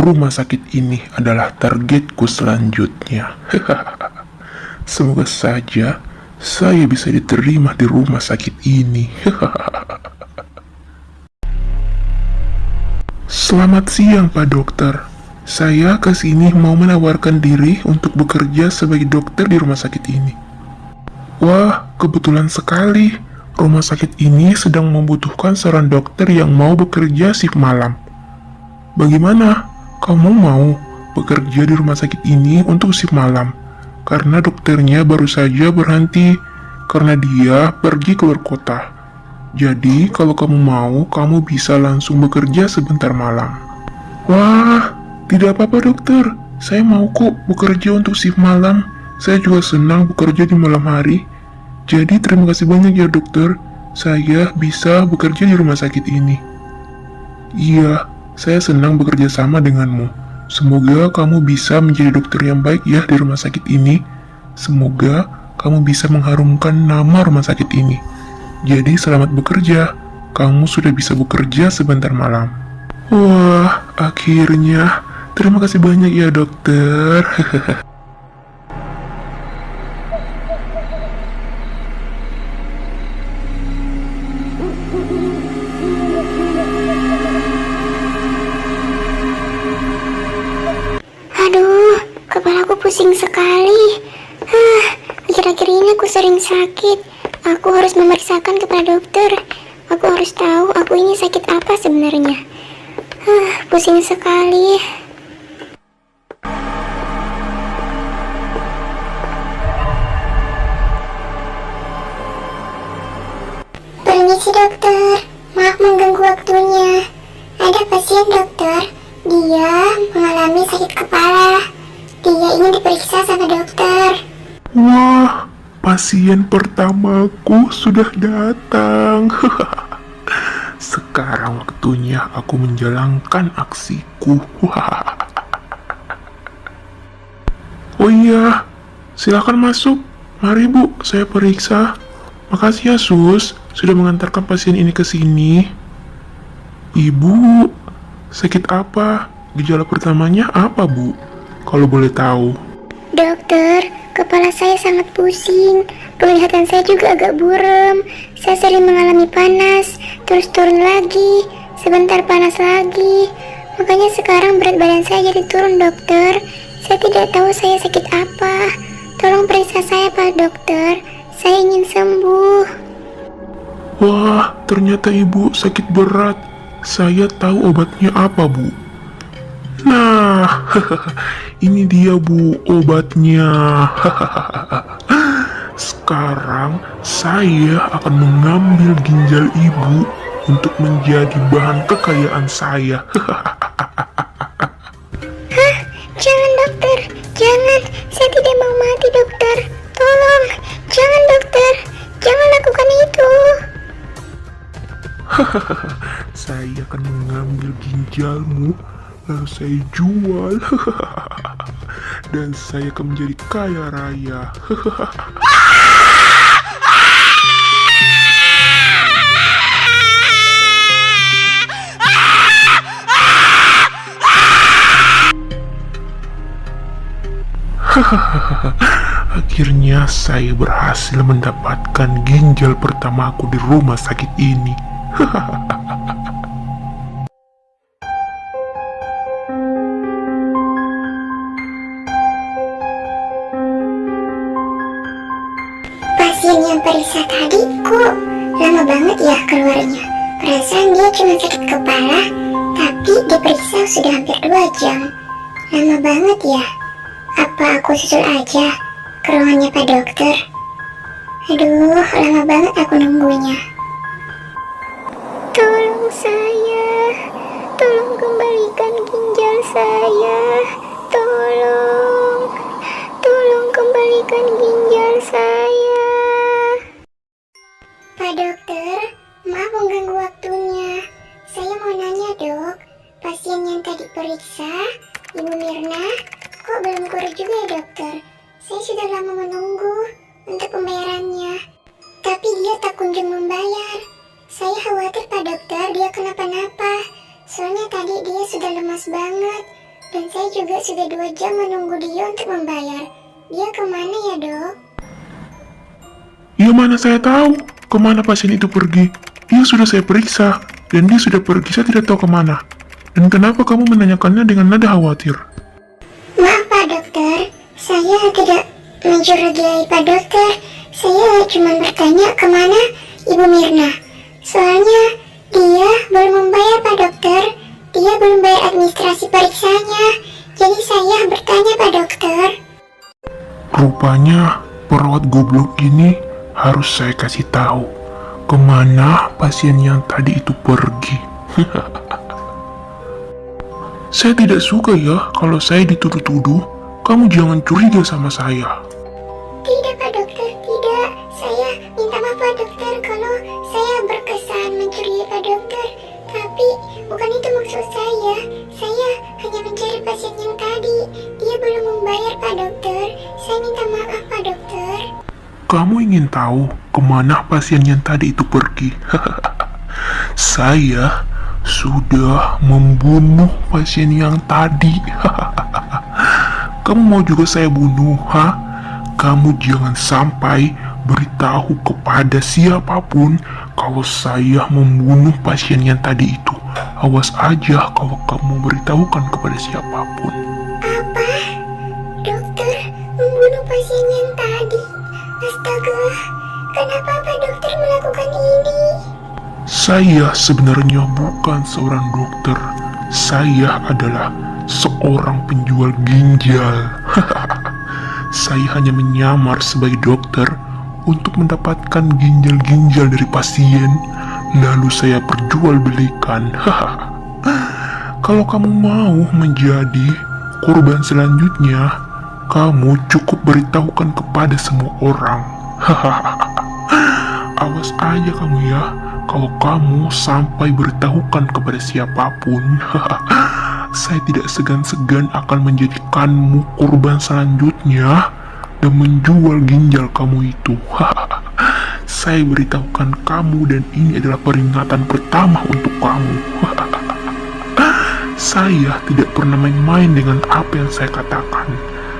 rumah sakit ini adalah targetku selanjutnya. Semoga saja saya bisa diterima di rumah sakit ini. Selamat siang, Pak Dokter. Saya kesini mau menawarkan diri untuk bekerja sebagai dokter di rumah sakit ini. Wah, kebetulan sekali. Rumah sakit ini sedang membutuhkan seorang dokter yang mau bekerja shift malam. Bagaimana? Kamu mau bekerja di rumah sakit ini untuk shift malam? Karena dokternya baru saja berhenti karena dia pergi keluar kota. Jadi, kalau kamu mau, kamu bisa langsung bekerja sebentar malam. Wah, tidak apa-apa dokter. Saya mau kok bekerja untuk shift malam. Saya juga senang bekerja di malam hari. Jadi terima kasih banyak ya dokter. Saya bisa bekerja di rumah sakit ini. Iya, saya senang bekerja sama denganmu. Semoga kamu bisa menjadi dokter yang baik ya di rumah sakit ini. Semoga kamu bisa mengharumkan nama rumah sakit ini. Jadi selamat bekerja. Kamu sudah bisa bekerja sebentar malam. Wah, akhirnya. Terima kasih banyak ya dokter. Aduh, kepalaku pusing sekali. Akhir-akhir ini aku sering sakit. Aku harus memeriksakan kepada dokter. Aku harus tahu aku ini sakit apa sebenarnya. Pusing sekali. Permisi dokter, maaf mengganggu waktunya. Ada pasien dokter, dia mengalami sakit kepala. Dia ingin diperiksa sama dokter. Wah, pasien pertamaku sudah datang. Sekarang waktunya aku menjalankan aksiku. Oh iya, silakan masuk. Mari Bu, saya periksa. Makasih ya Sus, sudah mengantarkan pasien ini ke sini. Ibu, sakit apa? Gejala pertamanya apa Bu? Kalau boleh tahu. Dokter, kepala saya sangat pusing. Penglihatan saya juga agak buram. Saya sering mengalami panas, terus turun lagi, sebentar panas lagi. Makanya sekarang berat badan saya jadi turun dokter. Saya tidak tahu saya sakit apa. Tolong periksa saya Pak Dokter. Saya ingin sembuh. Wah, ternyata ibu sakit berat. Saya tahu obatnya apa, Bu. Nah, ini dia, Bu, obatnya. Sekarang saya akan mengambil ginjal ibu untuk menjadi bahan kekayaan saya. Jangan dokter, jangan. Saya tidak mau mati dokter. Tolong, jangan dokter. Jangan lakukan itu. Saya akan mengambil ginjalmu, lalu saya jual. Dan saya akan menjadi kaya raya. Akhirnya saya berhasil mendapatkan ginjal pertamaku di rumah sakit ini. Pasien yang periksa tadi kok lama banget ya keluarnya. Perasaan dia cuma sakit kepala, tapi diperiksa sudah hampir 2 jam. Lama banget ya. Apa aku susul aja ke ruangannya Pak Dokter? Aduh, lama banget aku nunggunya. Tolong saya, tolong kembalikan ginjal saya. Tolong kembalikan ginjal saya. Pak Dokter, maaf mengganggu waktunya. Saya mau nanya Dok, pasien yang tadi periksa, Ibu Mirna, kok belum keluar juga ya dokter? Saya sudah lama menunggu untuk pembayarannya, tapi dia tak kunjung membayar. Saya khawatir Pak Dokter dia kenapa-napa. Soalnya tadi dia sudah lemas banget. Dan saya juga sudah 2 jam menunggu dia untuk membayar. Dia kemana ya, Dok? Ya mana saya tahu kemana pasien itu pergi. Dia sudah saya periksa, dan dia sudah pergi, saya tidak tahu kemana. Dan kenapa kamu menanyakannya dengan nada khawatir? Maaf Pak Dokter, saya tidak mencurigai Pak Dokter. Saya cuma bertanya kemana Ibu Mirna. Soalnya dia belum membayar Pak Dokter. Dia belum bayar administrasi periksanya. Jadi saya bertanya Pak Dokter. Rupanya perawat goblok ini harus saya kasih tahu kemana pasien yang tadi itu pergi. Saya tidak suka ya kalau saya dituduh-tuduh. Kamu jangan curiga sama saya. Tidak Pak Dokter, tidak. Saya minta maaf Pak Dokter kalau saya berkesan mencurigai Pak Dokter. Tapi bukan itu maksud saya. Saya hanya mencari pasien yang tadi. Dia belum membayar Pak Dokter. Saya minta maaf Pak Dokter. Kamu ingin tahu kemana pasien yang tadi itu pergi? Saya sudah membunuh pasien yang tadi. Kamu mau juga saya bunuh, ha? Kamu jangan sampai beritahu kepada siapapun kalau saya membunuh pasien yang tadi itu. Awas aja kalau kamu beritahukan kepada siapapun. Apa? Dokter membunuh pasien yang tadi? Astaga, kenapa Pak Dokter melakukan ini? Saya sebenarnya bukan seorang dokter. Saya adalah seorang penjual ginjal. Saya hanya menyamar sebagai dokter untuk mendapatkan ginjal-ginjal dari pasien, lalu saya perjualbelikan. Kalau kamu mau menjadi korban selanjutnya, kamu cukup beritahukan kepada semua orang. Awas aja kamu ya, kalau kamu sampai beritahukan kepada siapapun, saya tidak segan-segan akan menjadikanmu korban selanjutnya dan menjual ginjal kamu itu. Saya beritahukan kamu dan ini adalah peringatan pertama untuk kamu. Saya tidak pernah main-main dengan apa yang saya katakan.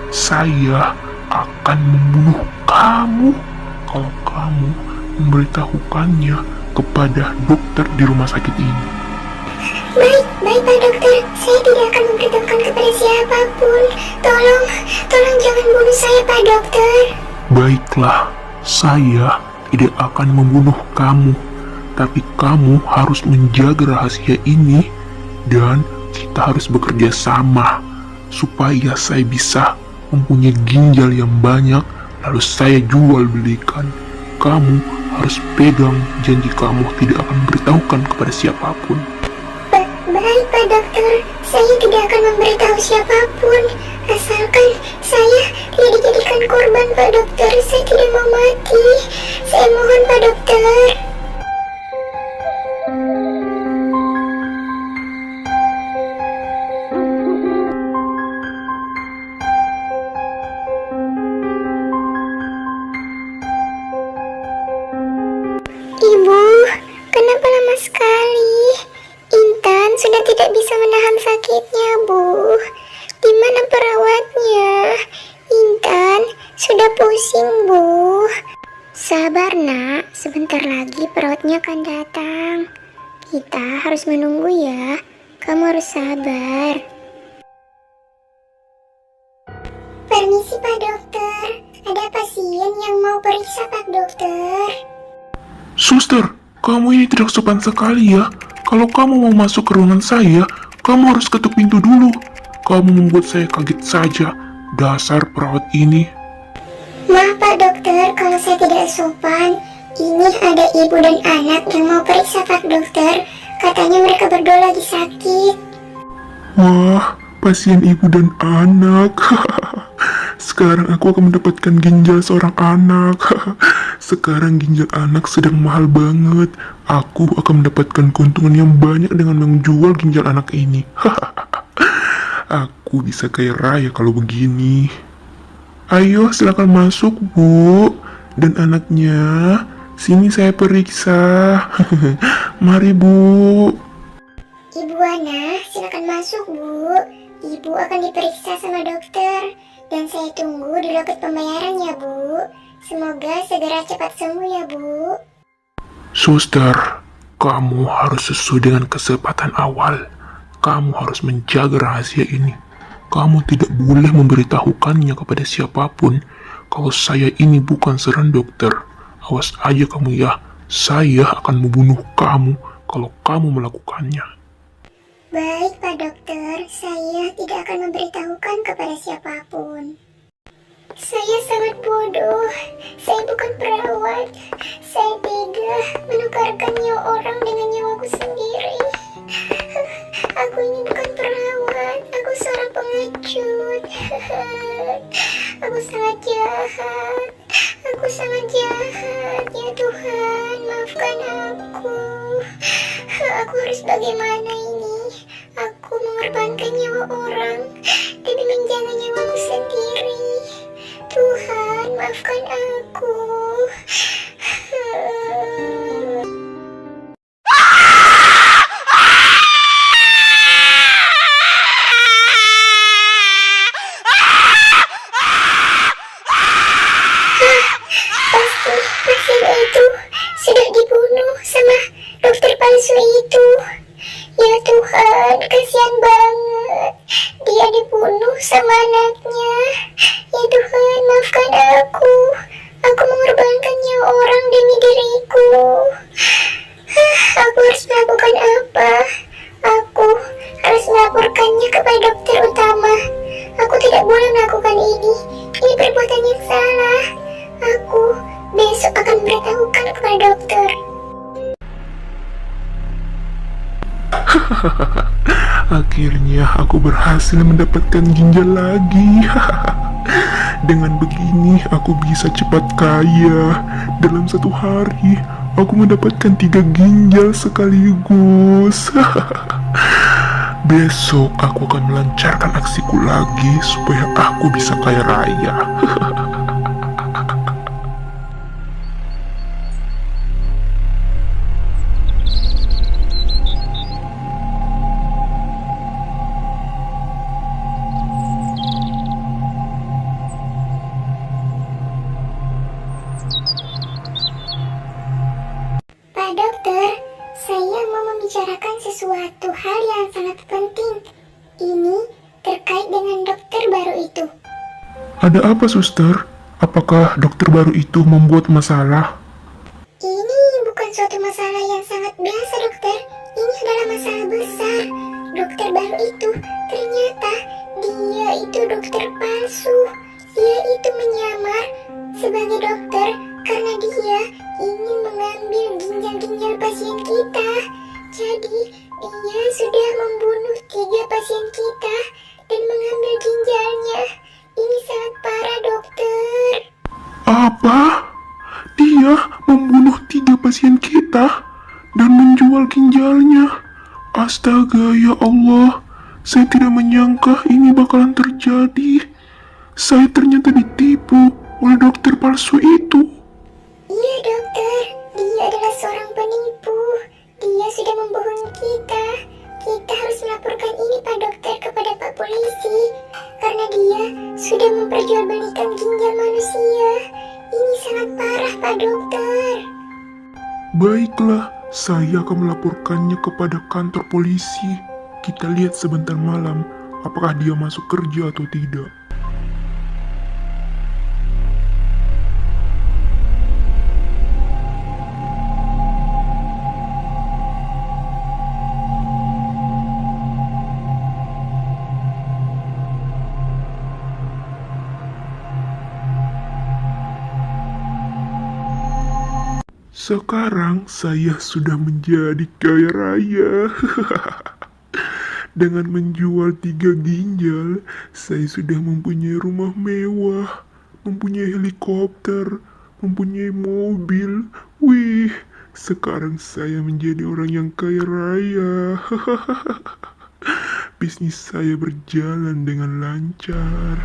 Saya akan membunuh kamu kalau kamu memberitahukannya kepada dokter di rumah sakit ini. Baik Pak Dokter, saya tidak akan memberitahukan kepada siapapun. Tolong jangan bunuh saya Pak Dokter. Baiklah, saya tidak akan membunuh kamu, tapi kamu harus menjaga rahasia ini dan kita harus bekerja sama supaya saya bisa mempunyai ginjal yang banyak lalu saya jual belikan. Kamu harus pegang janji kamu tidak akan memberitahukan kepada siapapun. Baik Pak Dokter, saya tidak akan memberitahu siapapun. Asalkan saya tidak dijadikan korban Pak Dokter. Saya tidak mau mati. Saya mohon Pak Dokter. Ibu, kenapa lama sekali? Intan sudah tidak bisa menahan sakitnya, Bu. Di mana perawatnya? Intan sudah pusing, Bu. Sabar, Nak. Sebentar lagi perawatnya akan datang. Kita harus menunggu ya. Kamu harus sabar. Permisi, Pak Dokter. Ada pasien yang mau periksa, Pak Dokter. Suster, kamu ini tidak sopan sekali ya. Kalau kamu mau masuk ke ruangan saya, kamu harus ketuk pintu dulu. Kamu membuat saya kaget saja. Dasar perawat ini. Maaf Pak Dokter, kalau saya tidak sopan. Ini ada ibu dan anak yang mau periksa Pak Dokter. Katanya mereka berdua lagi sakit. Wah, pasien ibu dan anak. Sekarang aku akan mendapatkan ginjal seorang anak. Sekarang ginjal anak sedang mahal banget. Aku akan mendapatkan keuntungan yang banyak dengan menjual ginjal anak ini. Aku bisa kaya raya kalau begini. Ayo silakan masuk, Bu. Dan anaknya, sini saya periksa. Mari, Bu. Ibu Ana, silakan masuk Bu. Ibu akan diperiksa sama dokter, dan saya tunggu di loket pembayaran ya Bu. Semoga segera cepat sembuh ya Bu. Suster, kamu harus sesuai dengan kesepakatan awal. Kamu harus menjaga rahasia ini. Kamu tidak boleh memberitahukannya kepada siapapun kalau saya ini bukan seorang dokter. Awas aja kamu ya, saya akan membunuh kamu kalau kamu melakukannya. Baik Pak Dokter, saya tidak akan memberitahukan kepada siapapun. Saya sangat bodoh, saya bukan perawat. Saya tega menukarkan nyawa orang dengan nyawaku sendiri. Aku ini bukan perawat, aku seorang pengecut. Aku sangat jahat, ya Tuhan, maafkan aku. Aku harus bagaimana ini? Aku mengorbankan nyawa orang demi menjaga nyawaku sendiri. Tuhan, maafkan aku. Pasti pasien itu sudah dibunuh sama dokter palsu itu. Ya Tuhan, kasihan banget. Dia dibunuh sama anaknya. Ya Tuhan, maafkan aku. Aku mengorbankan nyawa orang demi diriku. Aku harus melakukan apa? Aku harus melaporkannya kepada dokter utama. Aku tidak boleh melakukan ini. Ini perbuatan yang salah. Aku besok akan memberitahukan kepada dokter. Akhirnya aku berhasil mendapatkan ginjal lagi. Dengan begini aku bisa cepat kaya. Dalam 1 hari aku mendapatkan 3 ginjal sekaligus. Besok aku akan melancarkan aksiku lagi supaya aku bisa kaya raya. Pak Dokter, saya mau membicarakan sesuatu hal yang sangat penting. Ini terkait dengan dokter baru itu. Ada apa, suster? Apakah dokter baru itu membuat masalah? Ini bukan suatu masalah yang sangat biasa, dokter. Ini adalah masalah besar. Dokter baru itu ternyata dia itu dokter palsu. Dia itu menyamar sebagai dokter karena dia ingin mengambil ginjal-ginjal pasien kita. Jadi dia sudah membunuh 3 pasien kita dan mengambil ginjalnya. Ini sangat parah, dokter. Apa? Dia membunuh 3 pasien kita dan menjual ginjalnya. Astaga, ya Allah. Saya tidak menyangka ini bakalan terjadi. Saya ternyata ditipu oleh dokter palsu itu. Iya, dokter. Dia adalah seorang penipu. Dia sudah membohongi kita. Kita harus melaporkan ini, Pak Dokter, kepada Pak Polisi. Karena dia sudah memperjualbelikan ginjal manusia. Ini sangat parah, Pak Dokter. Baiklah, saya akan melaporkannya kepada kantor polisi. Kita lihat sebentar malam, apakah dia masuk kerja atau tidak. Sekarang saya sudah menjadi kaya raya. Dengan menjual 3 ginjal, saya sudah mempunyai rumah mewah, mempunyai helikopter, mempunyai mobil. Wih, sekarang saya menjadi orang yang kaya raya. Bisnis saya berjalan dengan lancar.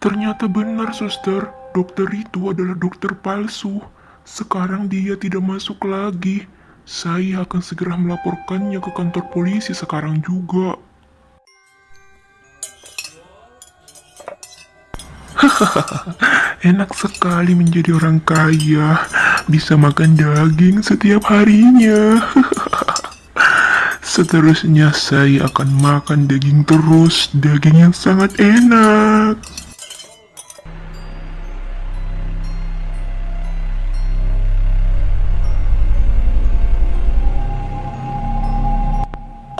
Ternyata benar, suster. Dokter itu adalah dokter palsu. Sekarang dia tidak masuk lagi. Saya akan segera melaporkannya ke kantor polisi sekarang juga. Enak sekali menjadi orang kaya. Bisa makan daging setiap harinya. Seterusnya saya akan makan daging terus. Daging yang sangat enak.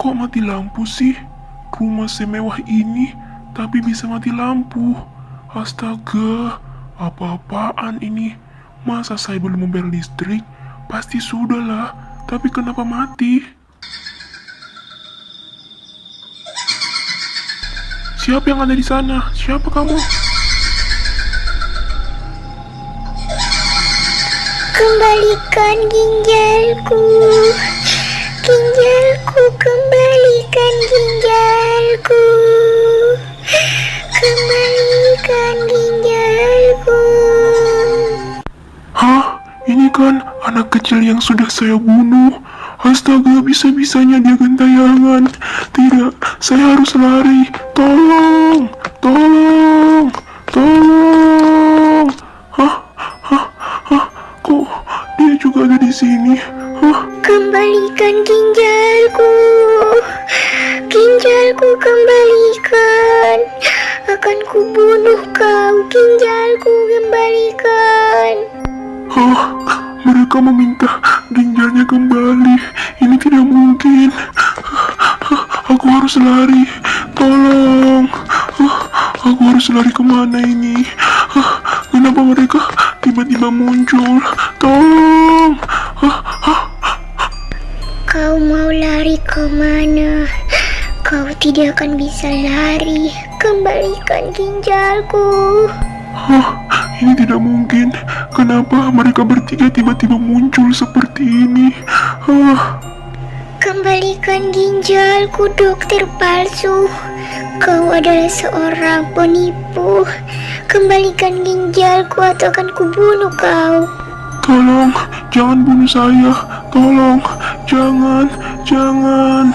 Kok mati lampu sih? Rumah semewah ini, tapi bisa mati lampu. Astaga, apa-apaan ini? Masa saya belum membayar listrik? Pasti sudah lah, tapi kenapa mati? Siapa yang ada di sana? Siapa kamu? Kembalikan ginjalku. Ginjalku, kembalikan ginjalku. Kembalikan ginjalku. Hah? Ini kan anak kecil yang sudah saya bunuh. Astaga, bisa-bisanya dia gentayangan. Tidak, saya harus lari. Tolong! Tolong! Tolong! Hah? Hah? Hah? Kok dia juga ada di sini? Hah? Kembalikan ginjalku. Ginjalku kembalikan. Akan kubunuh kau. Ginjalku kembalikan. Hah? Mereka meminta ginjalnya kembali. Ini tidak mungkin. Aku harus lari. Tolong. Aku harus lari kemana ini? Kenapa mereka tiba-tiba muncul? Tolong. Kau mau lari kemana? Kau tidak akan bisa lari. Kembalikan ginjalku. Ini tidak mungkin. Kenapa mereka bertiga tiba-tiba muncul seperti ini? Kembalikan ginjalku, dokter palsu. Kau adalah seorang penipu. Kembalikan ginjalku atau akan kubunuh kau. Tolong, jangan bunuh saya. Tolong, jangan, jangan.